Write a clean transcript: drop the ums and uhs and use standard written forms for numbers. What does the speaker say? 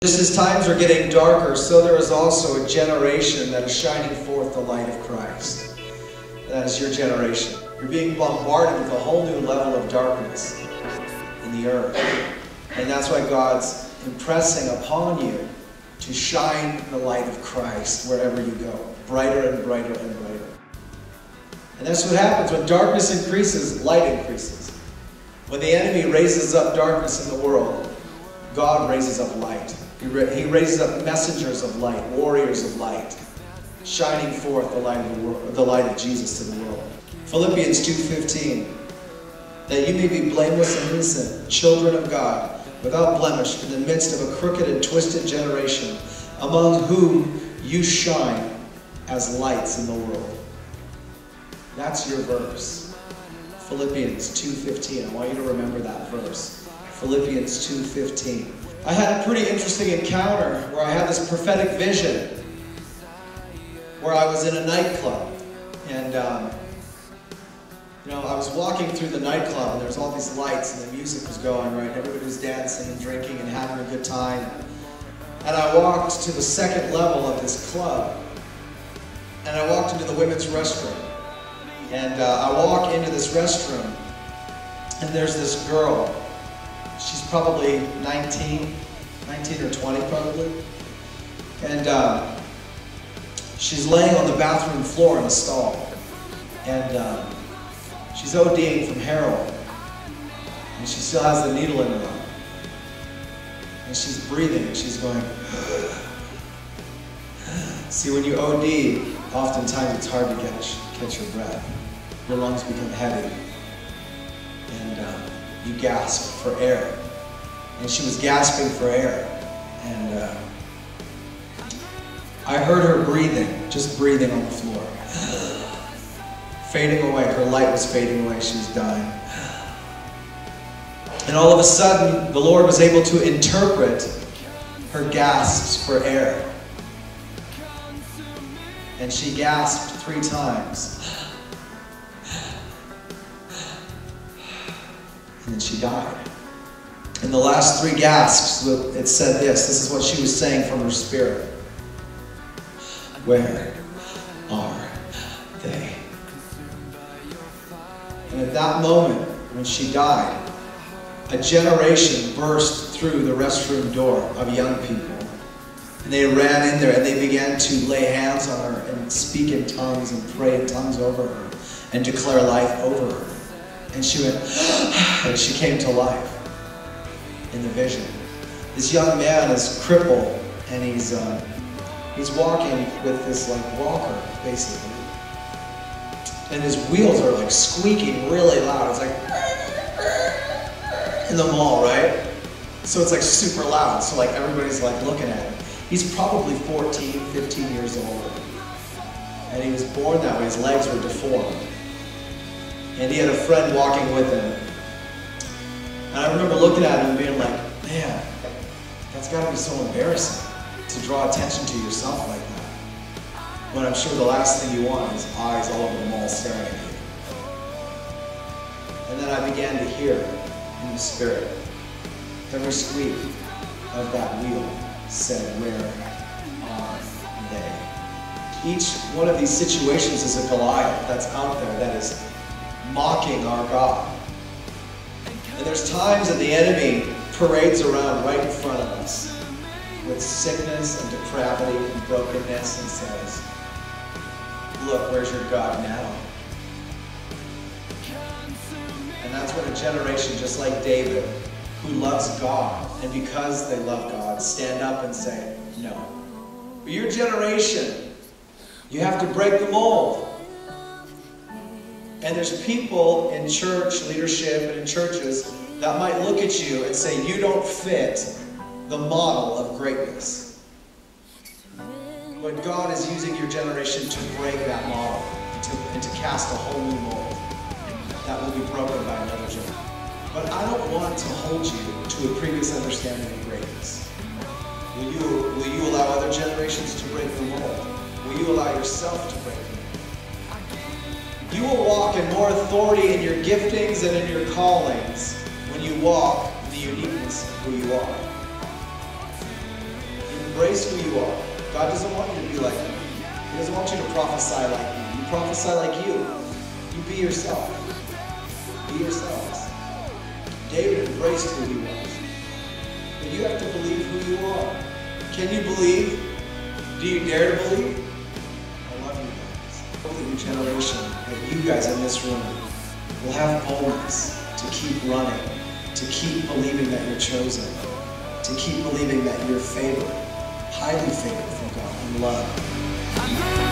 Just as times are getting darker, so there is also a generation that is shining forth the light of Christ. And that is your generation. You're being bombarded with a whole new level of darkness in the earth. And that's why God's impressing upon you to shine the light of Christ wherever you go. Brighter and brighter and brighter. And that's what happens. When darkness increases, light increases. When the enemy raises up darkness in the world, God raises up light. He raises up messengers of light, warriors of light, shining forth the light of the world, the light of Jesus to the world. Philippians 2:15, that you may be blameless and innocent, children of God, without blemish, in the midst of a crooked and twisted generation, among whom you shine as lights in the world. That's your verse. Philippians 2:15. I want you to remember that verse. Philippians 2:15. I had a pretty interesting encounter where I had this prophetic vision where I was in a nightclub, and I was walking through the nightclub and there was all these lights and the music was going, right? Everybody was dancing and drinking and having a good time. And I walked to the second level of this club and I walked into the women's restroom. And I walk into this restroom and there's this girl. She's probably 19 or 20 probably. And she's laying on the bathroom floor in a stall. And she's ODing from heroin. And she still has the needle in her arm. And she's breathing and she's going, See, when you OD, oftentimes it's hard to catch your breath. Your lungs become heavy. And you gasp for air. And she was gasping for air. And I heard her breathing, just breathing on the floor. Fading away. Her light was fading away. She was dying. And all of a sudden, the Lord was able to interpret her gasps for air. And she gasped 3 times. And then she died. In the last 3 gasps, it said this. This is what she was saying from her spirit. Where are they? And at that moment, when she died, a generation burst through the restroom door of young people. And they ran in there and they began to lay hands on her and speak in tongues and pray in tongues over her and declare life over her. And she went, and she came to life in the vision. This young man is crippled and he's walking with this walker, basically. And his wheels are squeaking really loud. It's in the mall, right? So it's super loud. So everybody's looking at him. He's probably 14, 15 years old. And he was born that way. His legs were deformed. And he had a friend walking with him. And I remember looking at him and being like, man, that's got to be so embarrassing to draw attention to yourself like that. When I'm sure the last thing you want is eyes all over the mall staring at you. And then I began to hear in the spirit, every squeak of that wheel said, where are they? Each one of these situations is a Goliath that's out there that is mocking our God. And there's times that the enemy parades around right in front of us with sickness and depravity and brokenness and says, look, where's your God now? And that's when a generation just like David, who loves God, and because they love God, stand up and say, no. But your generation, you have to break the mold. And there's people in church leadership and in churches that might look at you and say, you don't fit the model of greatness. But God is using your generation to break that model and to cast a whole new mold that will be broken by another generation. But I don't want to hold you to a previous understanding of greatness. Will you allow other generations to break the mold? Will you allow yourself to break the mold? You will walk in more authority in your giftings and in your callings when you walk in the uniqueness of who you are. Embrace who you are. God doesn't want you to be like you. He doesn't want you to prophesy like you. You prophesy like you. You be yourself. Be yourselves. David embraced who he was. But you have to believe who you are. Can you believe? Do you dare to believe? I love you guys. I hope that your generation, that you guys in this room, will have boldness to keep running, to keep believing that you're chosen, to keep believing that you're favored, highly favored from God and loved.